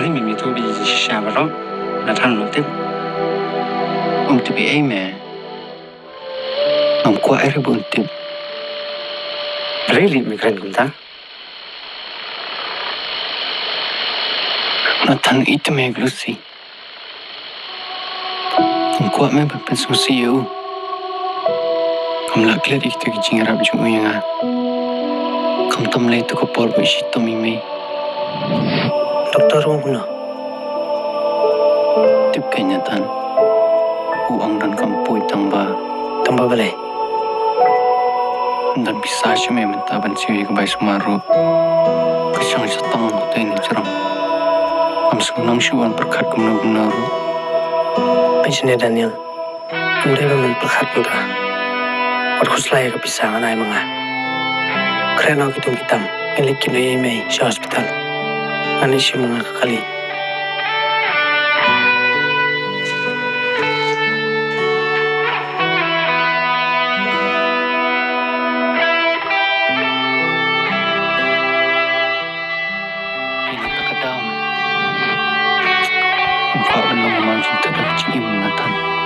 Bari mimi tu bi shabaro na than no tip. Tipi ai mẹ. Kwa ai rebun tip. Bari migran kumta. Na than itu me glusi. Kwa me berpensu siu. Lak lihat itu kijing Arab juga yang tam le tu kapal bersih tu mimi. Doktor Runguna. Tip kenyataan. Uang dan kampui tambah balai. Dan bisa sih memang taban sih ke bayi sumaru. Kesang setang tu ini cerang. Amsung syuan perkat benar-benar. Pensiunnya Daniel. Kemudian memang perkat muda. Warkus layak kepisangan ay mga. Karena aku hitam milik kino email sa hospital. Anis yung mga kakali. Empat benar memang cinta dan cinta menatan.